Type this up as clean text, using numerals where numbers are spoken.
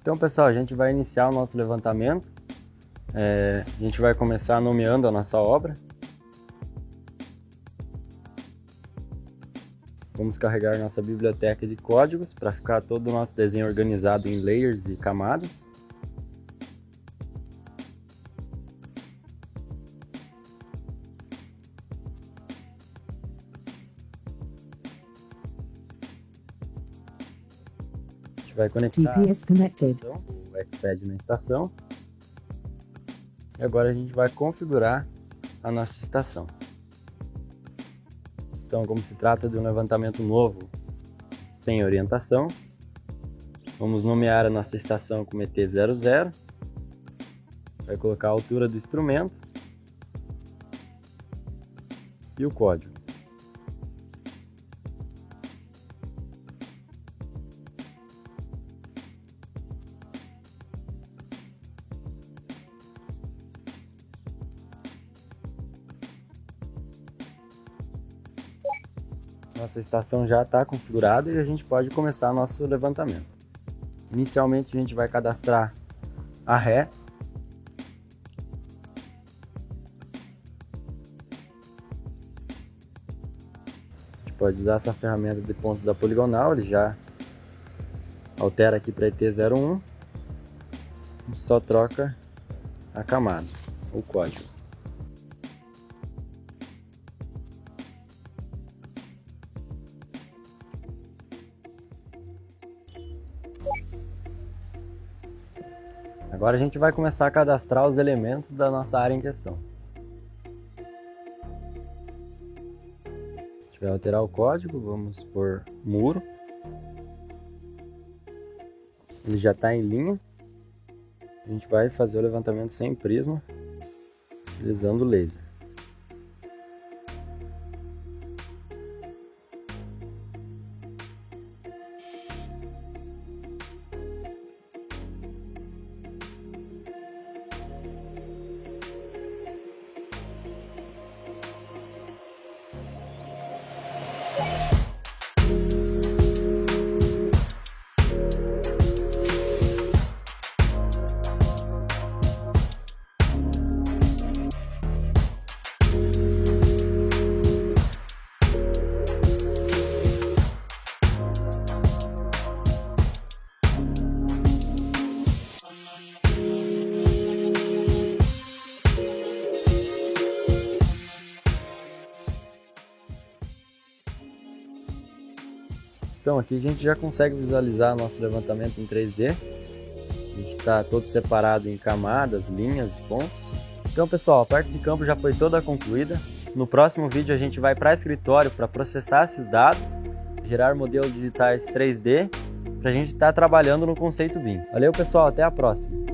Então, pessoal, a gente vai iniciar o nosso levantamento. A gente vai começar nomeando a nossa obra. Vamos carregar nossa biblioteca de códigos para ficar todo o nosso desenho organizado em layers e camadas. A gente vai conectar o Xpad na estação. E agora a gente vai configurar a nossa estação. Então, como se trata de um levantamento novo, sem orientação, vamos nomear a nossa estação como ET00. Vai colocar a altura do instrumento e o código. Nossa estação já está configurada e a gente pode começar nosso levantamento. Inicialmente a gente vai cadastrar a ré. A gente pode usar essa ferramenta de pontos da poligonal, ele já altera aqui para ET01. A gente só troca a camada, o código. Agora a gente vai começar a cadastrar os elementos da nossa área em questão. A gente vai alterar o código, vamos por muro. Ele já está em linha. A gente vai fazer o levantamento sem prisma, utilizando o laser. Então aqui a gente já consegue visualizar nosso levantamento em 3D. A gente está todo separado em camadas, linhas e pontos. Então pessoal, a parte de campo já foi toda concluída. No próximo vídeo a gente vai para escritório para processar esses dados, gerar modelos digitais 3D, para a gente estar trabalhando no conceito BIM. Valeu pessoal, até a próxima!